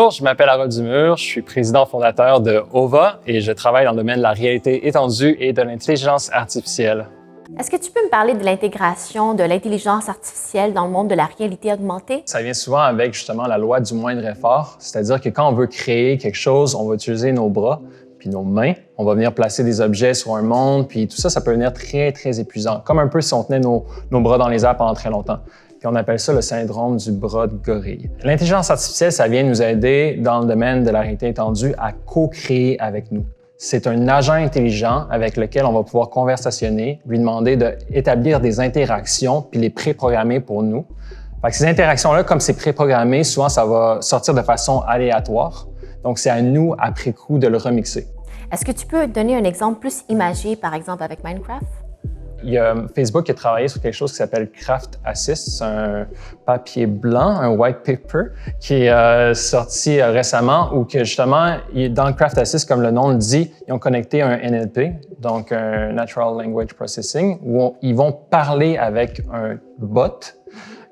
Bonjour, je m'appelle Harold Dumur, je suis président fondateur de OVA et je travaille dans le domaine de la réalité étendue et de l'intelligence artificielle. Est-ce que tu peux me parler de l'intégration de l'intelligence artificielle dans le monde de la réalité augmentée? Ça vient souvent avec justement la loi du moindre effort, c'est-à-dire que quand on veut créer quelque chose, on va utiliser nos bras puis nos mains, on va venir placer des objets sur un monde, puis tout ça, ça peut devenir très épuisant, comme un peu si on tenait nos bras dans les airs pendant très longtemps. Puis on appelle ça le syndrome du bras de gorille. L'intelligence artificielle, ça vient nous aider dans le domaine de la réalité étendue à co-créer avec nous. C'est un agent intelligent avec lequel on va pouvoir conversationner, lui demander d'établir des interactions puis les préprogrammer pour nous. Fait que ces interactions-là, comme c'est préprogrammé, souvent ça va sortir de façon aléatoire. Donc c'est à nous, après coup, de le remixer. Est-ce que tu peux donner un exemple plus imagé, par exemple avec Minecraft? Il y a Facebook qui a travaillé sur quelque chose qui s'appelle Craft Assist. C'est un papier blanc, un white paper, qui est sorti récemment où que justement, dans le Craft Assist, comme le nom le dit, ils ont connecté un NLP, donc un Natural Language Processing, où ils vont parler avec un bot,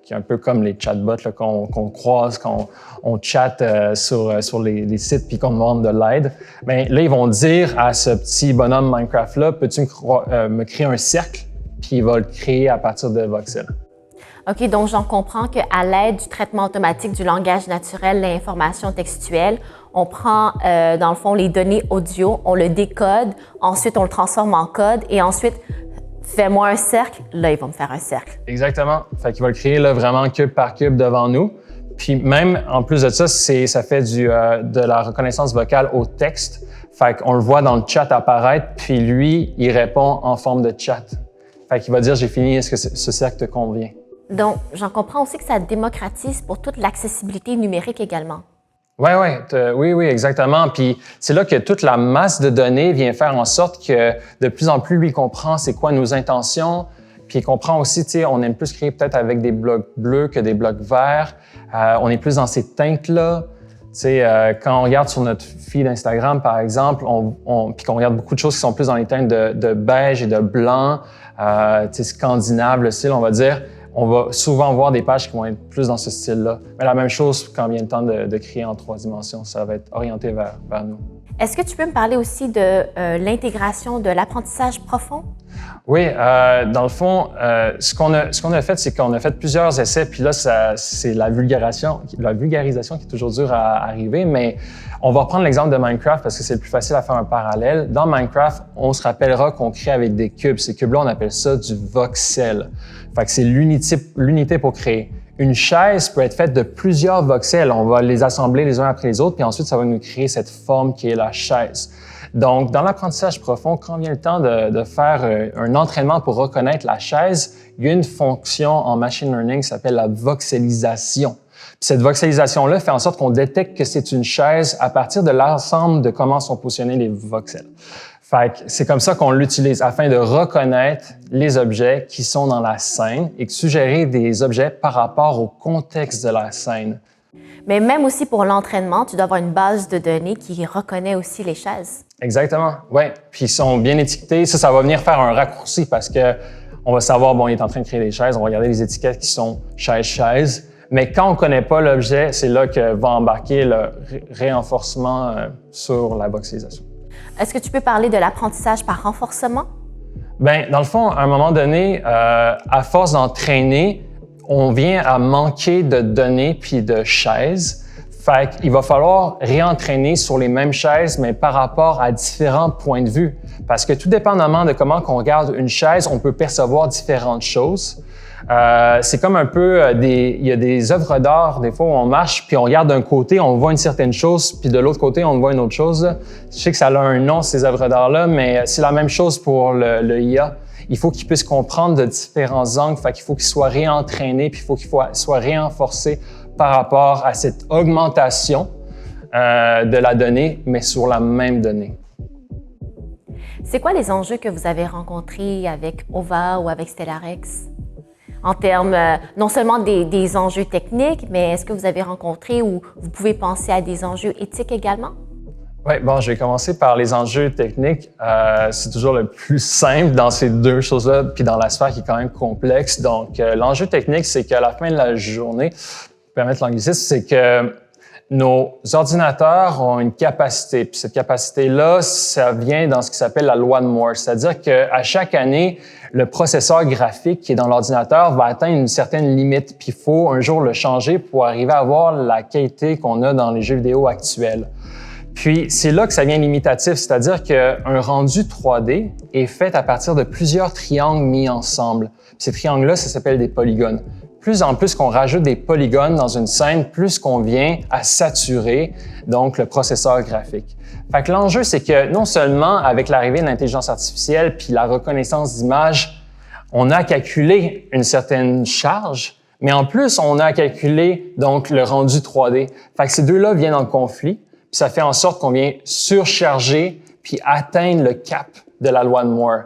qui est un peu comme les chatbots qu'on croise quand on chatte sur les sites puis qu'on demande de l'aide. Bien, là, ils vont dire à ce petit bonhomme Minecraft-là, peux-tu me créer un cercle? Puis il va le créer à partir de voxels. OK, donc j'en comprends qu'à l'aide du traitement automatique du langage naturel, l'information textuelle, on prend, dans le fond, les données audio, on le décode, ensuite on le transforme en code et ensuite, fais-moi un cercle, là, il va me faire un cercle. Exactement. Fait qu'il va le créer là, vraiment cube par cube devant nous. Puis même, en plus de ça, ça fait de la reconnaissance vocale au texte. Fait qu'on le voit dans le chat apparaître, puis lui, il répond en forme de chat. Fait qu'il va dire « J'ai fini, est-ce que ce cercle te convient? » Donc, j'en comprends aussi que ça démocratise pour toute l'accessibilité numérique également. Oui, exactement. Puis c'est là que toute la masse de données vient faire en sorte que de plus en plus, lui, il comprend c'est quoi nos intentions. Puis il comprend aussi, tu sais, on aime plus créer peut-être avec des blocs bleus que des blocs verts. On est plus dans ces teintes-là. Tu sais, quand on regarde sur notre feed Instagram, par exemple, puis qu'on regarde beaucoup de choses qui sont plus dans les teintes de beige et de blanc, tu sais, scandinave, le style, on va dire. On va souvent voir des pages qui vont être plus dans ce style-là. Mais la même chose quand vient le temps de créer en 3 dimensions, ça va être orienté vers nous. Est-ce que tu peux me parler aussi de l'intégration de l'apprentissage profond? Oui, dans le fond, ce qu'on a fait, c'est qu'on a fait plusieurs essais, puis là, c'est la vulgarisation qui est toujours dure à arriver, mais on va reprendre l'exemple de Minecraft parce que c'est le plus facile à faire un parallèle. Dans Minecraft, on se rappellera qu'on crée avec des cubes. Ces cubes-là, on appelle ça du voxel. Fait que c'est l'unité pour créer. Une chaise peut être faite de plusieurs voxels. On va les assembler les uns après les autres, puis ensuite, ça va nous créer cette forme qui est la chaise. Donc, dans l'apprentissage profond, quand vient le temps de faire un entraînement pour reconnaître la chaise, il y a une fonction en machine learning qui s'appelle la voxelisation. Puis cette voxelisation-là fait en sorte qu'on détecte que c'est une chaise à partir de l'ensemble de comment sont positionnés les voxels. Fait que c'est comme ça qu'on l'utilise afin de reconnaître les objets qui sont dans la scène et de suggérer des objets par rapport au contexte de la scène. Mais même aussi pour l'entraînement, tu dois avoir une base de données qui reconnaît aussi les chaises. Exactement, oui. Puis ils sont bien étiquetés. Ça va venir faire un raccourci parce que on va savoir, bon, il est en train de créer des chaises, on va regarder les étiquettes qui sont chaise. Mais quand on ne connaît pas l'objet, c'est là que va embarquer le renforcement sur la voxelisation. Est-ce que tu peux parler de l'apprentissage par renforcement? Bien, dans le fond, à un moment donné, à force d'entraîner, on vient à manquer de données puis de chaises. Fait qu'il va falloir réentraîner sur les mêmes chaises, mais par rapport à différents points de vue. Parce que tout dépendamment de comment on regarde une chaise, on peut percevoir différentes choses. C'est comme un peu il y a des œuvres d'art, des fois où on marche, puis on regarde d'un côté, on voit une certaine chose, puis de l'autre côté, on voit une autre chose. Je sais que ça a un nom, ces œuvres d'art-là, mais c'est la même chose pour le IA. Il faut qu'il puisse comprendre de différents angles, fait qu'il faut qu'il soit réentraîné, puis il faut qu'il soit renforcé par rapport à cette augmentation de la donnée, mais sur la même donnée. C'est quoi les enjeux que vous avez rencontrés avec OVA ou avec Stellarex? En termes non seulement des enjeux techniques, mais est-ce que vous avez rencontré ou vous pouvez penser à des enjeux éthiques également? Oui, bon, je vais commencer par les enjeux techniques. C'est toujours le plus simple dans ces deux choses-là, puis dans la sphère qui est quand même complexe. Donc, l'enjeu technique, c'est qu'à la fin de la journée, pour permettre l'anglicisme, c'est que nos ordinateurs ont une capacité. Puis cette capacité-là, ça vient dans ce qui s'appelle la loi de Moore. C'est-à-dire qu'à chaque année, le processeur graphique qui est dans l'ordinateur va atteindre une certaine limite. Puis il faut un jour le changer pour arriver à avoir la qualité qu'on a dans les jeux vidéo actuels. Puis c'est là que ça devient limitatif, c'est-à-dire qu'un rendu 3D est fait à partir de plusieurs triangles mis ensemble. Puis ces triangles-là, ça s'appelle des polygones. Plus en plus qu'on rajoute des polygones dans une scène, plus qu'on vient à saturer donc le processeur graphique. Fait que l'enjeu, c'est que non seulement avec l'arrivée de l'intelligence artificielle puis la reconnaissance d'images, on a calculé une certaine charge, mais en plus, on a calculé donc le rendu 3D. Fait que ces deux-là viennent en conflit, puis ça fait en sorte qu'on vient surcharger puis atteindre le cap de la loi de Moore.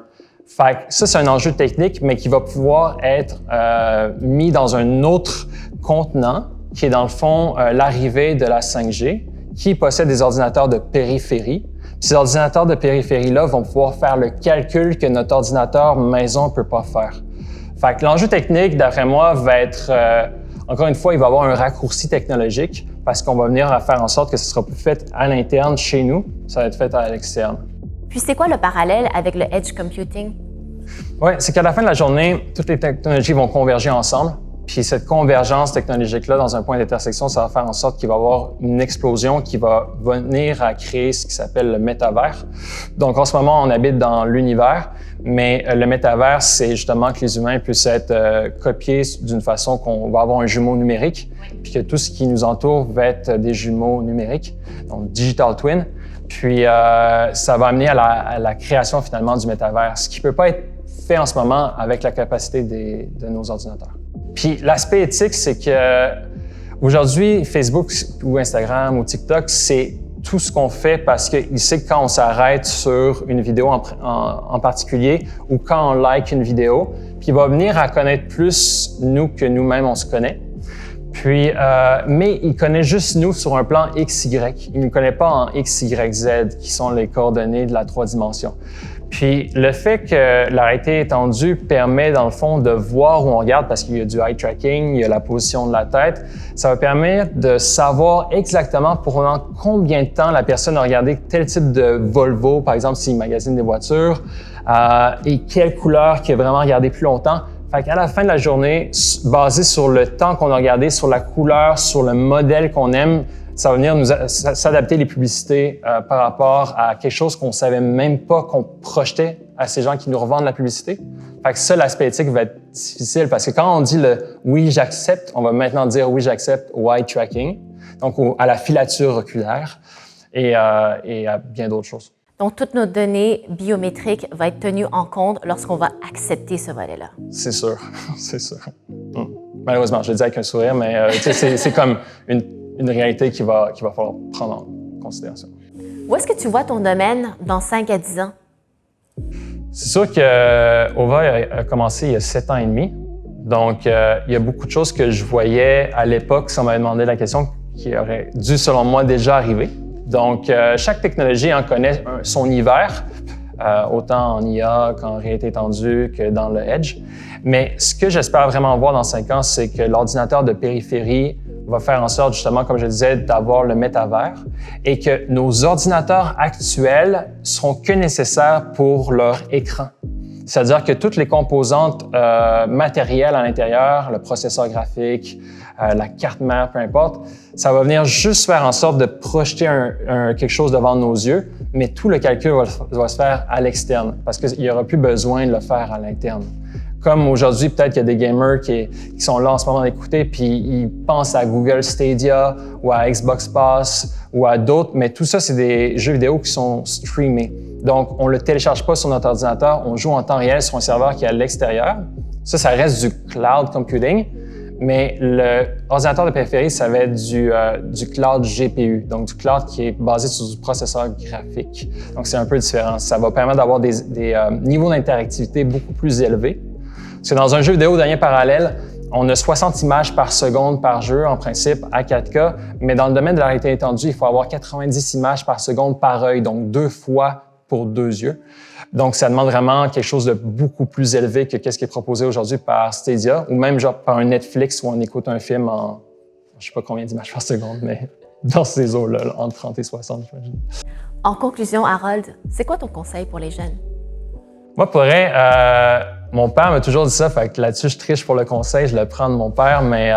Fait que ça, c'est un enjeu technique, mais qui va pouvoir être mis dans un autre contenant, qui est dans le fond l'arrivée de la 5G, qui possède des ordinateurs de périphérie. Puis ces ordinateurs de périphérie-là vont pouvoir faire le calcul que notre ordinateur maison ne peut pas faire. Fait que l'enjeu technique, d'après moi, va être, encore une fois, il va y avoir un raccourci technologique parce qu'on va venir à faire en sorte que ce sera plus fait à l'interne chez nous, ça va être fait à l'externe. Puis c'est quoi le parallèle avec le edge computing? Oui, c'est qu'à la fin de la journée, toutes les technologies vont converger ensemble. Puis cette convergence technologique-là, dans un point d'intersection, ça va faire en sorte qu'il va y avoir une explosion qui va venir à créer ce qui s'appelle le métavers. Donc en ce moment, on habite dans l'univers, mais le métavers, c'est justement que les humains puissent être copiés d'une façon qu'on va avoir un jumeau numérique, puis que tout ce qui nous entoure va être des jumeaux numériques, donc digital twin. Puis ça va amener à la création finalement du métavers, ce qui peut pas être fait en ce moment avec la capacité de nos ordinateurs. Puis l'aspect éthique, c'est que aujourd'hui, Facebook ou Instagram ou TikTok, c'est tout ce qu'on fait parce qu'il sait que quand on s'arrête sur une vidéo en particulier ou quand on like une vidéo, puis il va venir à connaître plus nous que nous-mêmes on se connaît. Puis, mais il connaît juste nous sur un plan XY. Il ne nous connaît pas en X, Y, Z, qui sont les coordonnées de la 3 dimensions. Puis, le fait que la réalité étendue permet, dans le fond, de voir où on regarde, parce qu'il y a du eye tracking, il y a la position de la tête, ça va permettre de savoir exactement pendant combien de temps la personne a regardé tel type de Volvo, par exemple, s'il magasine des voitures, et quelle couleur qu'il a vraiment regardé plus longtemps. Fait qu'à la fin de la journée, basé sur le temps qu'on a regardé, sur la couleur, sur le modèle qu'on aime, ça va venir nous s'adapter les publicités par rapport à quelque chose qu'on savait même pas qu'on projetait à ces gens qui nous revendent la publicité. Fait que ça, l'aspect éthique va être difficile parce que quand on dit le « oui, j'accepte », on va maintenant dire « oui, j'accepte au eye tracking », donc à la filature oculaire et à bien d'autres choses. Donc, toutes nos données biométriques vont être tenues en compte lorsqu'on va accepter ce volet-là. C'est sûr, c'est sûr. Malheureusement, je le dis avec un sourire, mais c'est comme une réalité qu'il va falloir prendre en considération. Où est-ce que tu vois ton domaine dans 5 à 10 ans? C'est sûr que OVA a commencé il y a 7 ans et demi. Donc, il y a beaucoup de choses que je voyais à l'époque, si on m'avait demandé la question, qui auraient dû, selon moi, déjà arriver. Donc, chaque technologie en connaît son hiver, autant en IA qu'en réalité étendue que dans le Edge. Mais ce que j'espère vraiment voir dans 5 ans, c'est que l'ordinateur de périphérie va faire en sorte, justement, comme je disais, d'avoir le métavers et que nos ordinateurs actuels seront que nécessaires pour leur écran. C'est-à-dire que toutes les composantes matérielles à l'intérieur, le processeur graphique, la carte mère, peu importe, ça va venir juste faire en sorte de projeter quelque chose devant nos yeux, mais tout le calcul va se faire à l'externe parce qu'il n'y aura plus besoin de le faire à l'interne. Comme aujourd'hui, peut-être qu'il y a des gamers qui sont là en ce moment d'écouter, puis ils pensent à Google Stadia ou à Xbox Pass ou à d'autres, mais tout ça, c'est des jeux vidéo qui sont streamés. Donc, on ne le télécharge pas sur notre ordinateur, on joue en temps réel sur un serveur qui est à l'extérieur. Ça reste du cloud computing, mais l'ordinateur de périphérie, ça va être du cloud GPU, donc du cloud qui est basé sur du processeur graphique. Donc, c'est un peu différent. Ça va permettre d'avoir des niveaux d'interactivité beaucoup plus élevés. Parce que dans un jeu vidéo de lien parallèle, on a 60 images par seconde par jeu, en principe, à 4K, mais dans le domaine de la réalité étendue, il faut avoir 90 images par seconde par œil, donc 2 fois pour 2 yeux. Donc, ça demande vraiment quelque chose de beaucoup plus élevé que ce qui est proposé aujourd'hui par Stadia, ou même genre par un Netflix où on écoute un film en, je sais pas combien d'images par seconde, mais dans ces eaux-là, là, entre 30 et 60, j'imagine. En conclusion, Harold, c'est quoi ton conseil pour les jeunes? Moi, pour vrai, mon père m'a toujours dit ça, fait que là-dessus, je triche pour le conseil, je le prends de mon père, mais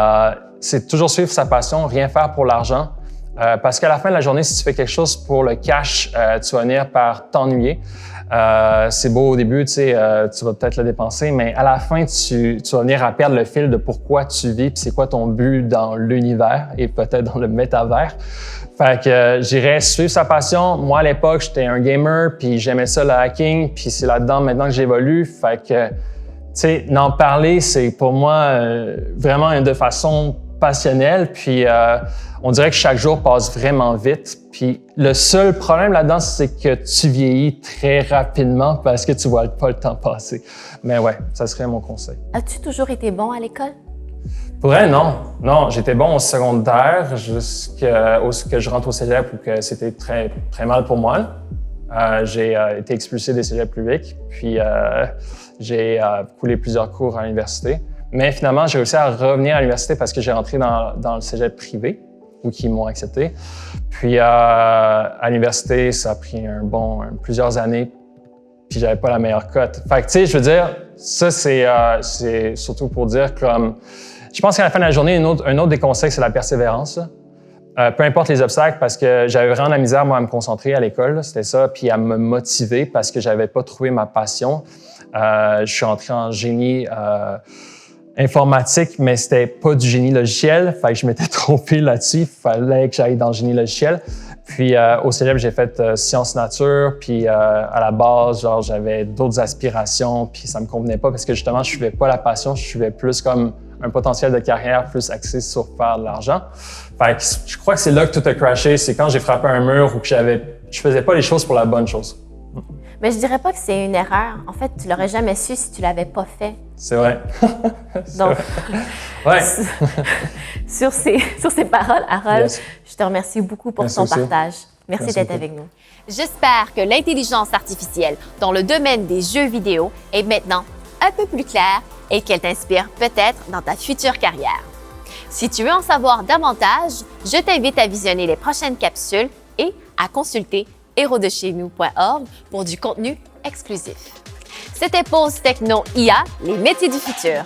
c'est toujours suivre sa passion, rien faire pour l'argent. Parce qu'à la fin de la journée, si tu fais quelque chose pour le cash, tu vas venir par t'ennuyer. C'est beau au début, tu sais, tu vas peut-être le dépenser, mais à la fin, tu vas venir à perdre le fil de pourquoi tu vis, puis c'est quoi ton but dans l'univers et peut-être dans le métavers. Fait que j'irais suivre sa passion. Moi, à l'époque, j'étais un gamer, puis j'aimais ça, le hacking, puis c'est là-dedans maintenant que j'évolue. Fait que, tu sais, d'en parler, c'est pour moi vraiment de façon passionnelle, puis on dirait que chaque jour passe vraiment vite. Puis le seul problème là-dedans, c'est que tu vieillis très rapidement parce que tu vois pas le temps passer. Mais ouais, ça serait mon conseil. As-tu toujours été bon à l'école? Pour vrai, non. Non, j'étais bon au secondaire jusqu'à ce que je rentre au cégep où que c'était très, très mal pour moi. J'ai été expulsé des cégeps publics, puis j'ai coulé plusieurs cours à l'université. Mais finalement, j'ai réussi à revenir à l'université parce que j'ai rentré dans le cégep privé, où ils m'ont accepté. Puis à l'université, ça a pris plusieurs années, puis j'avais pas la meilleure cote. Fait que, tu sais, je veux dire, ça, c'est surtout pour dire comme... Je pense qu'à la fin de la journée, un autre des conseils, c'est la persévérance. Peu importe les obstacles, parce que j'avais vraiment de la misère, moi, à me concentrer à l'école, c'était ça, puis à me motiver parce que j'avais pas trouvé ma passion. Je suis entré en génie informatique, mais c'était pas du génie logiciel, fait que je m'étais trompé là-dessus, il fallait que j'aille dans le génie logiciel. Puis au cégep, j'ai fait sciences nature, puis à la base, genre j'avais d'autres aspirations, puis ça me convenait pas parce que justement, je suivais pas la passion, je suivais plus comme un potentiel de carrière plus axé sur faire de l'argent. Fait que je crois que c'est là que tout a crashé, c'est quand j'ai frappé un mur ou que je faisais pas les choses pour la bonne chose. Mais je dirais pas que c'est une erreur. En fait, tu l'aurais jamais su si tu l'avais pas fait. C'est vrai. Donc, vrai. Ouais. sur ces paroles, Harold, Yes. je te remercie beaucoup pour Merci ton aussi. partage. Merci d'être beaucoup. avec nous. J'espère que l'intelligence artificielle dans le domaine des jeux vidéo est maintenant un peu plus claire et qu'elle t'inspire peut-être dans ta future carrière. Si tu veux en savoir davantage, je t'invite à visionner les prochaines capsules et à consulter héros-de-chez-nous.org pour du contenu exclusif. C'était Pause Techno IA, les métiers du futur.